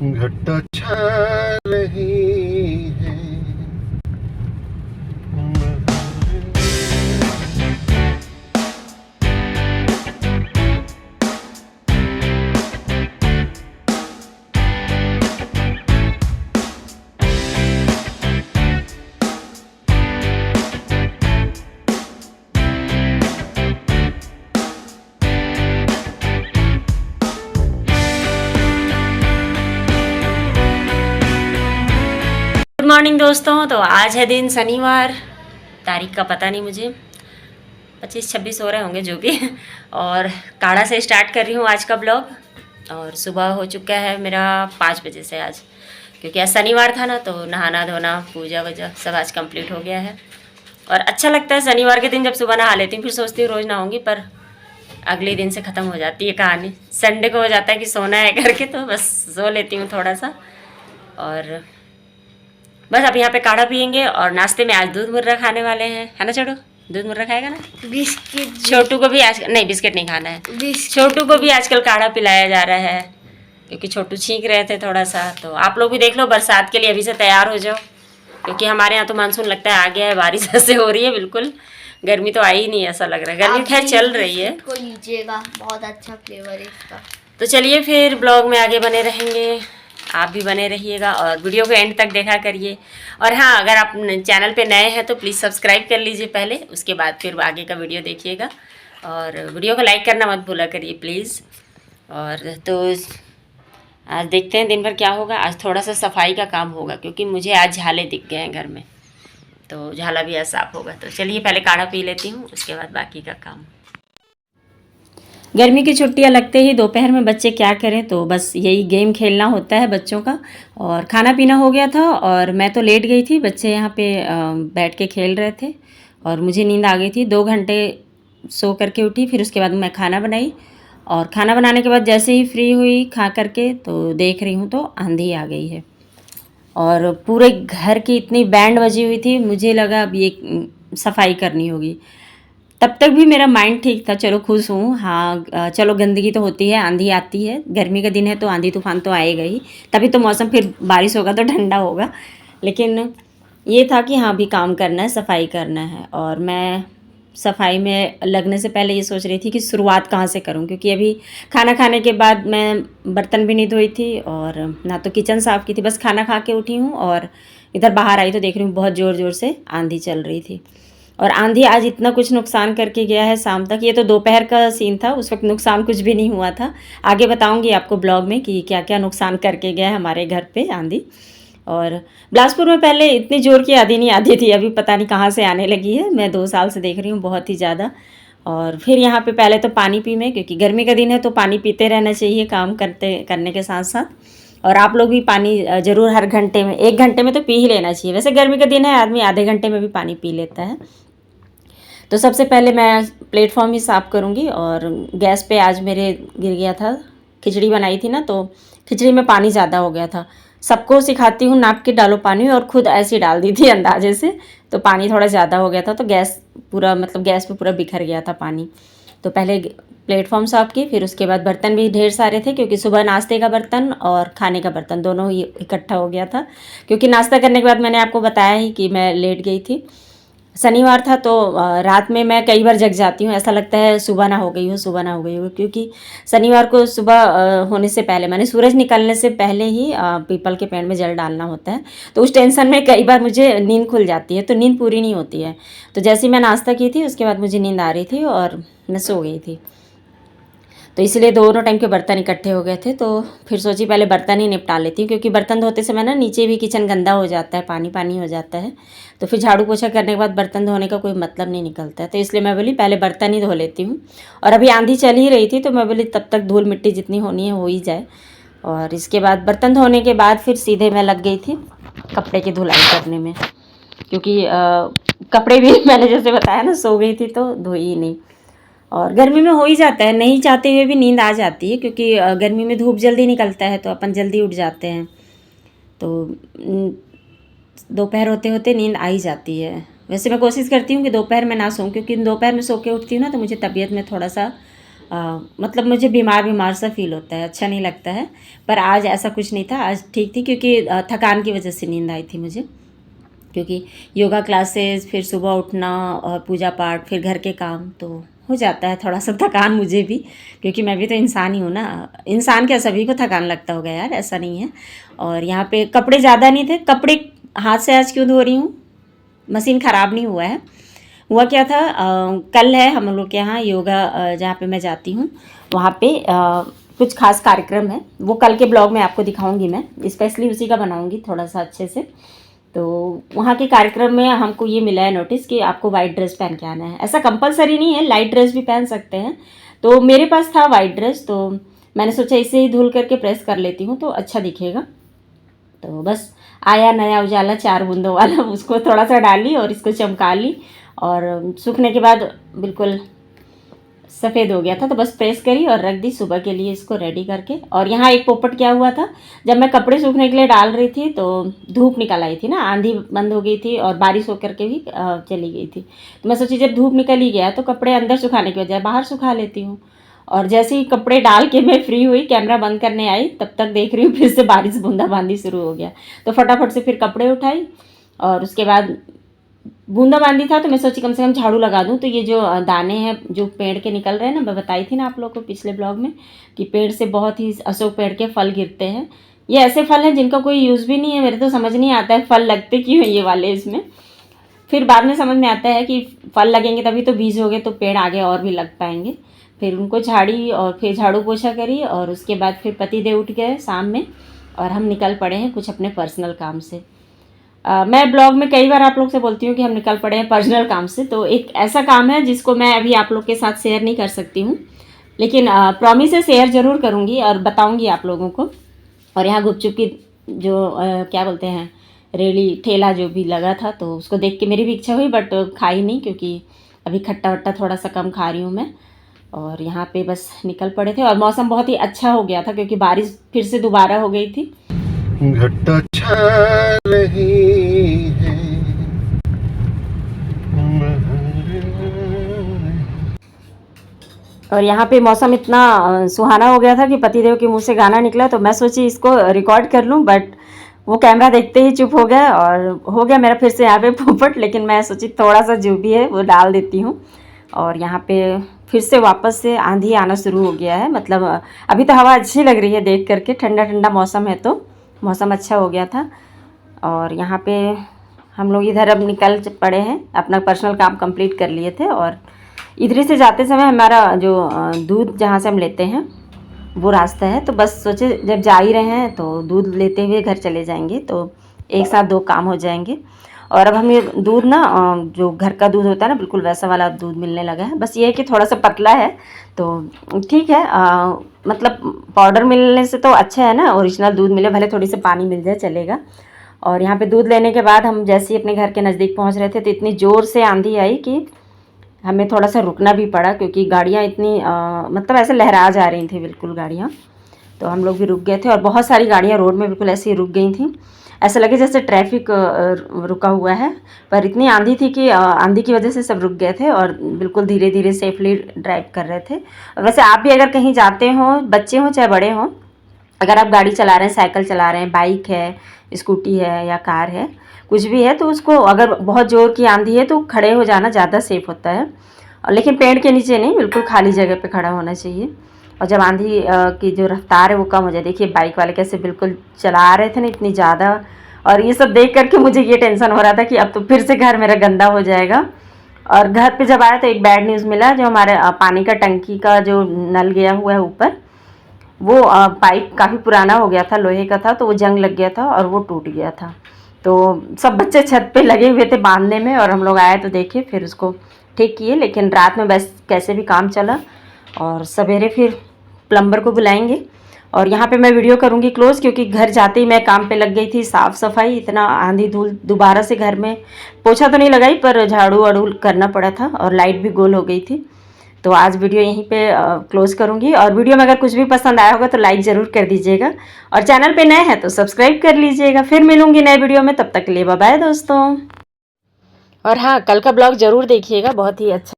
घटा छा रही है। गुड मॉर्निंग दोस्तों। तो आज है दिन शनिवार, तारीख का पता नहीं मुझे, 25-26 हो रहे होंगे जो भी। और काढ़ा से स्टार्ट कर रही हूँ आज का ब्लॉग। और सुबह हो चुका है मेरा 5 बजे से आज, क्योंकि आज शनिवार था ना, तो नहाना धोना पूजा वूजा सब आज कंप्लीट हो गया है। और अच्छा लगता है शनिवार के दिन जब सुबह नहा लेती हूँ, फिर सोचती हूँ रोज़ नहाऊंगी, पर अगले दिन से ख़त्म हो जाती है कहानी। संडे को हो जाता है कि सोना है करके, तो बस सो लेती हूँ थोड़ा सा। और बस अब यहाँ पे काढ़ा पियेंगे और नाश्ते में आज दूध मुर्रा खाने वाले हैं, है ना छोटू? दूध मुर्रा खाएगा ना? बिस्किट। छोटू को भी आज नहीं, बिस्किट नहीं खाना है। छोटू को भी आजकल काढ़ा पिलाया जा रहा है, क्योंकि छोटू छींक रहे थे थोड़ा सा। तो आप लोग भी देख लो, बरसात के लिए अभी से तैयार हो जाओ, क्योंकि हमारे यहाँ तो मानसून लगता है आ गया है, बारिश ऐसे हो रही है बिल्कुल। गर्मी तो आई ही नहीं, ऐसा लग रहा है। गर्मी खैर चल रही है। को लीजिएगा, बहुत अच्छा फ्लेवर है इसका। तो चलिए फिर ब्लॉग में आगे बने रहेंगे, आप भी बने रहिएगा और वीडियो को एंड तक देखा करिए। और हाँ, अगर आप चैनल पे नए हैं तो प्लीज़ सब्सक्राइब कर लीजिए पहले, उसके बाद फिर आगे का वीडियो देखिएगा। और वीडियो को लाइक करना मत भूला करिए प्लीज़। और तो आज देखते हैं दिन भर क्या होगा। आज थोड़ा सा सफाई का काम होगा, क्योंकि मुझे आज झाले दिख गए हैं घर में, तो झाला भी आज साफ होगा। तो चलिए पहले काढ़ा पी लेती हूँ, उसके बाद बाकी का काम। गर्मी की छुट्टियां लगते ही दोपहर में बच्चे क्या करें, तो बस यही गेम खेलना होता है बच्चों का। और खाना पीना हो गया था और मैं तो लेट गई थी, बच्चे यहाँ पे बैठ के खेल रहे थे और मुझे नींद आ गई थी। 2 घंटे सो करके उठी, फिर उसके बाद मैं खाना बनाई। और खाना बनाने के बाद जैसे ही फ्री हुई खा करके, तो देख रही हूँ तो आंधी आ गई है और पूरे घर की इतनी बैंड बजी हुई थी, मुझे लगा अब ये सफाई करनी होगी। तब तक भी मेरा माइंड ठीक था, चलो खुश हूँ। हाँ चलो, गंदगी तो होती है, आंधी आती है, गर्मी का दिन है तो आंधी तूफान तो आएगा ही, तभी तो मौसम फिर बारिश होगा तो ठंडा होगा। लेकिन ये था कि हाँ भी काम करना है, सफाई करना है। और मैं सफाई में लगने से पहले ये सोच रही थी कि शुरुआत कहाँ से करूँ, क्योंकि अभी खाना खाने के बाद मैं बर्तन भी नहीं धोई थी और ना तो किचन साफ़ की थी, बस खाना खा के उठी हूँ। और इधर बाहर आई तो देख रही हूँ बहुत ज़ोर ज़ोर से आंधी चल रही थी। और आंधी आज इतना कुछ नुकसान करके गया है शाम तक। ये तो दोपहर का सीन था, उस वक्त नुकसान कुछ भी नहीं हुआ था। आगे बताऊंगी आपको ब्लॉग में कि क्या क्या नुकसान करके गया है हमारे घर पे आंधी। और बिलासपुर में पहले इतनी ज़ोर की आंधी नहीं आती थी, अभी पता नहीं कहाँ से आने लगी है। मैं 2 साल से देख रही हूँ, बहुत ही ज़्यादा। और फिर यहाँ पे पहले तो पानी पी में, क्योंकि गर्मी का दिन है तो पानी पीते रहना चाहिए काम करने के साथ साथ। और आप लोग भी पानी ज़रूर हर घंटे में, 1 घंटे में तो पी ही लेना चाहिए। वैसे गर्मी का दिन है, आदमी आधे घंटे में भी पानी पी लेता है। तो सबसे पहले मैं प्लेटफॉर्म ही साफ़ करूँगी। और गैस पे आज मेरे गिर गया था, खिचड़ी बनाई थी ना, तो खिचड़ी में पानी ज़्यादा हो गया था। सबको सिखाती हूँ नाप के डालो पानी, और ख़ुद ऐसे डाल दी थी अंदाजे से, तो पानी थोड़ा ज़्यादा हो गया था, तो गैस पूरा मतलब गैस पे पूरा बिखर गया था पानी। तो पहले प्लेटफॉर्म साफ़ की, फिर उसके बाद बर्तन भी ढेर सारे थे, क्योंकि सुबह नाश्ते का बर्तन और खाने का बर्तन दोनों ही इकट्ठा हो गया था। क्योंकि नाश्ता करने के बाद मैंने आपको बताया ही कि मैं लेट गई थी। शनिवार था तो रात में मैं कई बार जग जाती हूँ, ऐसा लगता है सुबह ना हो गई हो, सुबह ना हो गई हो। क्योंकि शनिवार को सुबह होने से पहले, माने सूरज निकलने से पहले ही पीपल के पेड़ में जल डालना होता है। तो उस टेंशन में कई बार मुझे नींद खुल जाती है, तो नींद पूरी नहीं होती है। तो जैसे ही मैं नाश्ता की थी, उसके बाद मुझे नींद आ रही थी और मैं सो गई थी। तो इसलिए दोनों टाइम के बर्तन इकट्ठे हो गए थे। तो फिर सोची पहले बर्तन ही निपटा लेती हूँ, क्योंकि बर्तन धोते समय ना नीचे भी किचन गंदा हो जाता है, पानी पानी हो जाता है। तो फिर झाड़ू पोछा करने के बाद बर्तन धोने का कोई मतलब नहीं निकलता है। तो इसलिए मैं बोली पहले बर्तन ही धो लेती हूँ। और अभी आंधी चल ही रही थी, तो मैं बोली तब तक धूल मिट्टी जितनी होनी है हो ही जाए। और इसके बाद बर्तन धोने के बाद फिर सीधे मैं लग गई थी कपड़े की धुलाई करने में, क्योंकि कपड़े भी मैंने जैसे बताया ना, सो गई थी तो धोई ही नहीं। और गर्मी में हो ही जाता है, नहीं चाहते हुए भी नींद आ जाती है, क्योंकि गर्मी में धूप जल्दी निकलता है तो अपन जल्दी उठ जाते हैं। तो दोपहर होते होते नींद आ ही जाती है। वैसे मैं कोशिश करती हूँ कि दोपहर में ना सोऊं, क्योंकि दोपहर में सो के उठती हूँ ना, तो मुझे तबीयत में थोड़ा सा मतलब मुझे बीमार बीमार सा फील होता है, अच्छा नहीं लगता है। पर आज ऐसा कुछ नहीं था, आज ठीक थी क्योंकि थकान की वजह से नींद आई थी मुझे, क्योंकि योगा क्लासेस, फिर सुबह उठना और पूजा पाठ, फिर घर के काम, तो हो जाता है थोड़ा सा थकान मुझे भी, क्योंकि मैं भी तो इंसान ही हूँ ना। इंसान क्या, सभी को थकान लगता होगा यार, ऐसा नहीं है। और यहाँ पे कपड़े ज़्यादा नहीं थे, कपड़े हाथ से आज क्यों धो रही हूँ, मशीन ख़राब नहीं हुआ है। हुआ क्या था, कल है हम लोग के यहाँ योगा, जहाँ पे मैं जाती हूँ वहाँ पे कुछ खास कार्यक्रम है। वो कल के ब्लॉग में आपको दिखाऊंगी, मैं स्पेशली उसी का बनाऊंगी थोड़ा सा अच्छे से। तो वहाँ के कार्यक्रम में हमको ये मिला है नोटिस कि आपको वाइट ड्रेस पहन के आना है। ऐसा कंपलसरी नहीं है, लाइट ड्रेस भी पहन सकते हैं। तो मेरे पास था वाइट ड्रेस, तो मैंने सोचा इसे ही धुल करके प्रेस कर लेती हूँ तो अच्छा दिखेगा। तो बस आया नया उजाला 4 बूंदों वाला, उसको थोड़ा सा डाली और इसको चमका ली, और सूखने के बाद बिल्कुल सफ़ेद हो गया था। तो बस प्रेस करी और रख दी सुबह के लिए इसको रेडी करके। और यहाँ एक पोपट क्या हुआ था, जब मैं कपड़े सूखने के लिए डाल रही थी तो धूप निकल आई थी ना, आंधी बंद हो गई थी और बारिश होकर के भी चली गई थी। तो मैं सोची जब धूप निकल ही गया तो कपड़े अंदर सुखाने की बजाय बाहर सुखा लेती हूँ। और जैसे ही कपड़े डाल के मैं फ्री हुई, कैमरा बंद करने आई, तब तक देख रही हूँ फिर से बारिश बूंदाबांदी शुरू हो गया। तो फटाफट से फिर कपड़े उठाई और उसके बाद बूंदाबांदी था तो मैं सोची कम से कम झाड़ू लगा दूं। तो ये जो दाने हैं जो पेड़ के निकल रहे हैं ना, मैं बताई थी ना आप लोग को पिछले ब्लॉग में कि पेड़ से बहुत ही अशोक पेड़ के फल गिरते हैं। ये ऐसे फल हैं जिनका कोई यूज़ भी नहीं है, मेरे तो समझ नहीं आता है फल लगते क्यों हैं ये वाले इसमें। फिर बाद में समझ में आता है कि फल लगेंगे तभी तो बीज होंगे, तो पेड़ आगे और भी लग पाएंगे। फिर उनको झाड़ी और फिर झाड़ू पोछा करी, और उसके बाद फिर पतिदेव उठ गए शाम में और हम निकल पड़े हैं कुछ अपने पर्सनल काम से। मैं ब्लॉग में कई बार आप लोग से बोलती हूँ कि हम निकल पड़े हैं पर्सनल काम से, तो एक ऐसा काम है जिसको मैं अभी आप लोग के साथ शेयर नहीं कर सकती हूँ, लेकिन प्रॉमिस है शेयर ज़रूर करूँगी और बताऊँगी आप लोगों को। और यहाँ गुपचुप की जो क्या बोलते हैं, रेली ठेला जो भी लगा था, तो उसको देख के मेरी भी इच्छा हुई, बट खाई नहीं क्योंकि अभी खट्टा वट्टा थोड़ा सा कम खा रही हूँ मैं। और यहाँ पे बस निकल पड़े थे और मौसम बहुत ही अच्छा हो गया था क्योंकि बारिश फिर से दोबारा हो गई थी। घटा छा रही है। और यहाँ पे मौसम इतना सुहाना हो गया था कि पतिदेव के मुंह से गाना निकला, तो मैं सोची इसको रिकॉर्ड कर लूँ, बट वो कैमरा देखते ही चुप हो गया और हो गया मेरा फिर से यहाँ पे पोपट। लेकिन मैं सोची थोड़ा सा जो भी है वो डाल देती हूँ। और यहाँ पे फिर से वापस से आंधी आना शुरू हो गया है, मतलब अभी तो हवा अच्छी लग रही है देख करके, ठंडा ठंडा मौसम है तो मौसम अच्छा हो गया था। और यहाँ पे हम लोग इधर अब निकल पड़े हैं, अपना पर्सनल काम कंप्लीट कर लिए थे। और इधर से जाते समय हमारा जो दूध जहाँ से हम लेते हैं वो रास्ता है, तो बस सोचे जब जा ही रहे हैं तो दूध लेते हुए घर चले जाएंगे, तो एक साथ 2 काम हो जाएंगे। और अब हम ये दूध ना, जो घर का दूध होता है ना, बिल्कुल वैसा वाला दूध मिलने लगा है। बस ये है कि थोड़ा सा पतला है, तो ठीक है, मतलब पाउडर मिलने से तो अच्छा है ना, ओरिजिनल दूध मिले, भले थोड़ी सी पानी मिल जाए चलेगा। और यहाँ पे दूध लेने के बाद हम जैसे ही अपने घर के नज़दीक पहुँच रहे थे तो इतनी ज़ोर से आंधी आई कि हमें थोड़ा सा रुकना भी पड़ा, क्योंकि गाड़ियाँ इतनी मतलब ऐसे लहरा जा रही थी बिल्कुल गाड़ियाँ। तो हम लोग भी रुक गए थे और बहुत सारी गाड़ियाँ रोड में बिल्कुल ऐसे ही रुक गई थी, ऐसा लगे जैसे ट्रैफिक रुका हुआ है। पर इतनी आंधी थी कि आंधी की वजह से सब रुक गए थे और बिल्कुल धीरे धीरे सेफली ड्राइव कर रहे थे। और वैसे आप भी अगर कहीं जाते हो, बच्चे हों चाहे बड़े हों, अगर आप गाड़ी चला रहे हैं, साइकिल चला रहे हैं, बाइक है, स्कूटी है या कार है, कुछ भी है, तो उसको अगर बहुत ज़ोर की आंधी है तो खड़े हो जाना ज़्यादा सेफ होता है। लेकिन पेड़ के नीचे नहीं, बिल्कुल खाली जगह पे खड़ा होना चाहिए। और जब आंधी की जो रफ्तार है वो कम हो जाए, देखिए बाइक वाले कैसे बिल्कुल चला रहे थे ना इतनी ज़्यादा। और ये सब देख करके मुझे ये टेंशन हो रहा था कि अब तो फिर से घर मेरा गंदा हो जाएगा। और घर पे जब आया तो एक बैड न्यूज़ मिला, जो हमारे पानी का टंकी का जो नल गया हुआ है ऊपर, वो पाइप काफ़ी पुराना हो गया था, लोहे का था, तो वो जंग लग गया था और वो टूट गया था। तो सब बच्चे छत पे लगे हुए थे बांधने में, और हम लोग आए तो देखे, फिर उसको ठीक किए। लेकिन रात में बस कैसे भी काम चला, और सवेरे फिर प्लम्बर को बुलाएंगे। और यहाँ पे मैं वीडियो करूँगी क्लोज़, क्योंकि घर जाते ही मैं काम पे लग गई थी, साफ़ सफाई, इतना आंधी धूल, दोबारा से घर में पोछा तो नहीं लगाई पर झाड़ू वाड़ू करना पड़ा था, और लाइट भी गोल हो गई थी। तो आज वीडियो यहीं पे क्लोज़ करूँगी। और वीडियो में अगर कुछ भी पसंद आया होगा तो लाइक ज़रूर कर दीजिएगा, और चैनल पे नए हैं तो सब्सक्राइब कर लीजिएगा। फिर मिलूँगी नए वीडियो में, तब तक के लिए बाय बाय दोस्तों। और हाँ, कल का ब्लॉग ज़रूर देखिएगा, बहुत ही अच्छा